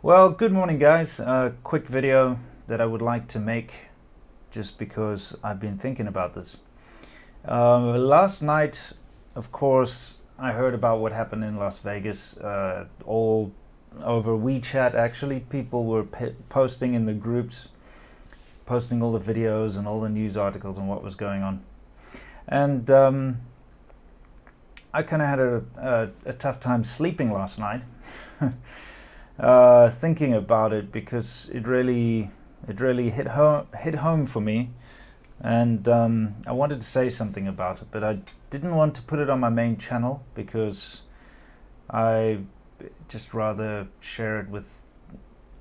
Well, good morning, guys. A quick video that I would like to make just because I've been thinking about this. Last night, of course, I heard about what happened in Las Vegas, all over WeChat. Actually, people were posting in the groups, posting all the videos and all the news articles on what was going on. And I kind of had a tough time sleeping last night. Thinking about it, because it really hit home for me, and I wanted to say something about it, but I didn't want to put it on my main channel because I just rather share it with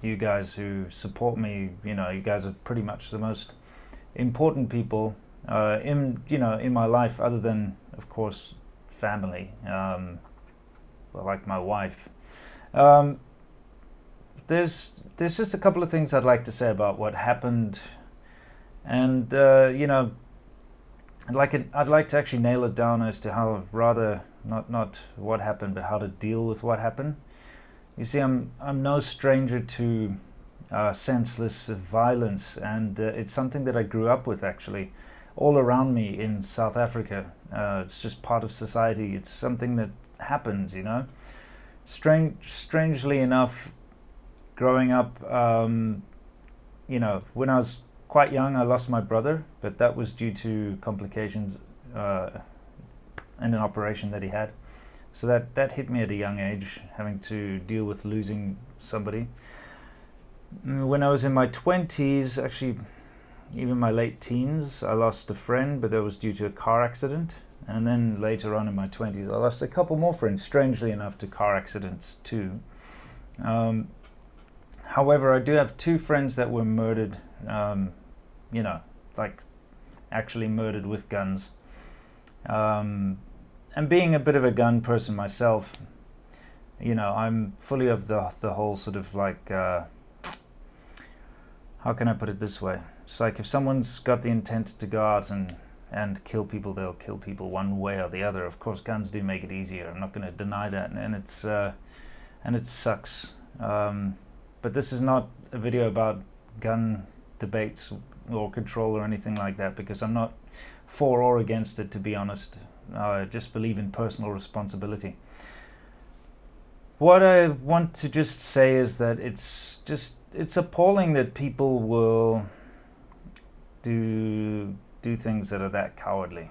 you guys who support me. You know, you guys are pretty much the most important people in my life, other than, of course, family. Well, like my wife. There's just a couple of things I'd like to say about what happened, and I'd like to actually nail it down as to how, rather not what happened, but how to deal with what happened. You see, I'm no stranger to senseless violence, and it's something that I grew up with, actually, all around me in South Africa. It's just part of society. It's something that happens, you know. Strangely enough, growing up, when I was quite young, I lost my brother, but that was due to complications in an operation that he had. So that hit me at a young age, having to deal with losing somebody. When I was in my 20s, actually even my late teens, I lost a friend, but that was due to a car accident. And then later on in my 20s, I lost a couple more friends, strangely enough, to car accidents too. However, I do have two friends that were murdered, like actually murdered with guns. And being a bit of a gun person myself, I'm fully of the whole sort of like, how can I put it this way? It's like if someone's got the intent to go out and kill people, they'll kill people one way or the other. Of course, guns do make it easier. I'm not going to deny that, and it sucks. But this is not a video about gun debates or control or anything like that, because I'm not for or against it, to be honest. I just believe in personal responsibility. What I want to just say is that it's appalling that people will do things that are that cowardly,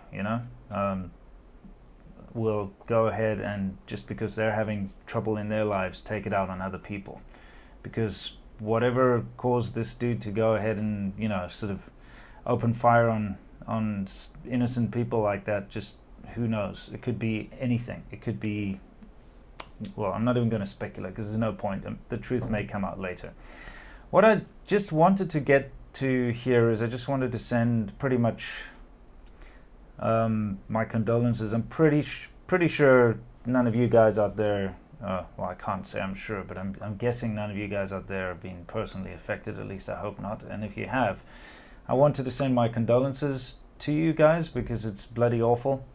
will go ahead and, just because they're having trouble in their lives, take it out on other people. Because whatever caused this dude to go ahead and sort of open fire on innocent people like that, just who knows? It could be anything. It could be, well, I'm not even going to speculate because there's no point. The truth may come out later. What I just wanted to get to here is I just wanted to send pretty much my condolences. I'm pretty sure none of you guys out there, well, I can't say I'm sure, but I'm guessing none of you guys out there have been personally affected. At least I hope not. And if you have, I wanted to send my condolences to you guys, because it's bloody awful.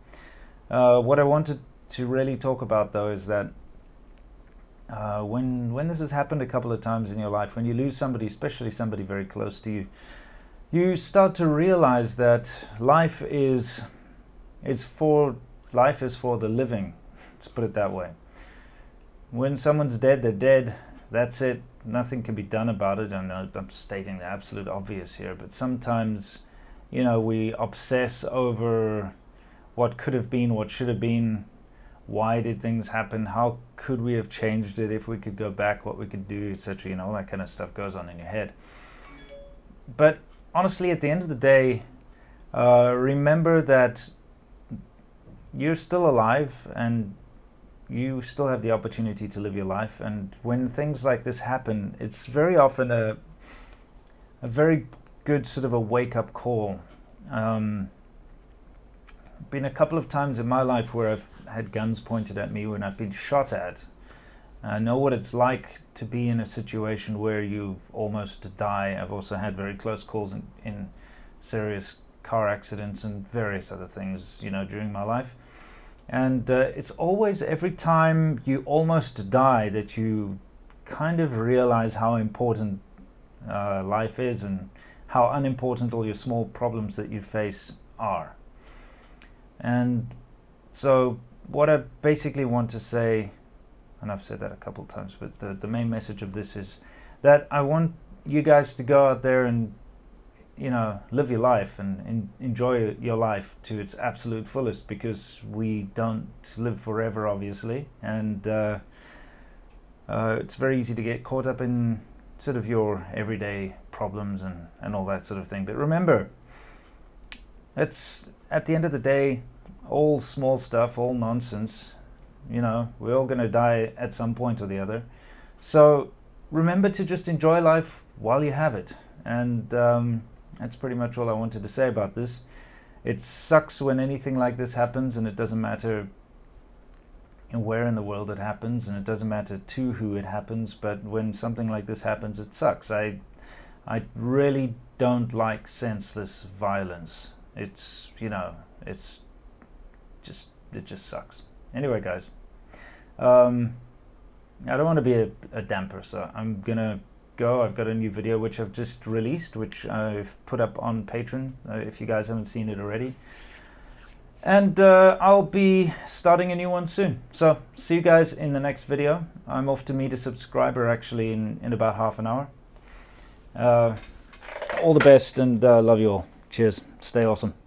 What I wanted to really talk about, though, is that when this has happened a couple of times in your life, when you lose somebody, especially somebody very close to you, you start to realize that life is for the living. Let's put it that way. When someone's dead, they're dead. That's it. Nothing can be done about it. And I'm stating the absolute obvious here, but sometimes, we obsess over what could have been, what should have been, why did things happen, how could we have changed it, if we could go back, what we could do, etc. All that kind of stuff goes on in your head. But honestly, at the end of the day, remember that you're still alive and you still have the opportunity to live your life. And when things like this happen, it's very often a very good sort of a wake-up call. Been a couple of times in my life where I've had guns pointed at me, when I've been shot at. I know what it's like to be in a situation where you almost die. I've also had very close calls in serious car accidents and various other things, during my life. And it's always, every time you almost die, that you kind of realize how important life is and how unimportant all your small problems that you face are. And so what I basically want to say, and I've said that a couple of times, but the main message of this is that I want you guys to go out there and, you know, live your life and enjoy your life to its absolute fullest, because we don't live forever, obviously, and it's very easy to get caught up in sort of your everyday problems and all that sort of thing. But remember, it's at the end of the day all small stuff, all nonsense. You know, we're all going to die at some point or the other. So remember to just enjoy life while you have it. And that's pretty much all I wanted to say about this. It sucks when anything like this happens, and it doesn't matter where in the world it happens, and it doesn't matter to who it happens, but when something like this happens, it sucks. I really don't like senseless violence. It's, you know, it just sucks. Anyway, guys, I don't want to be a damper, so I'm gonna go. I've got a new video which I've just released, which I've put up on Patreon, if you guys haven't seen it already. And I'll be starting a new one soon. So see you guys in the next video. I'm off to meet a subscriber actually in about half an hour. All the best, and love you all. Cheers. Stay awesome.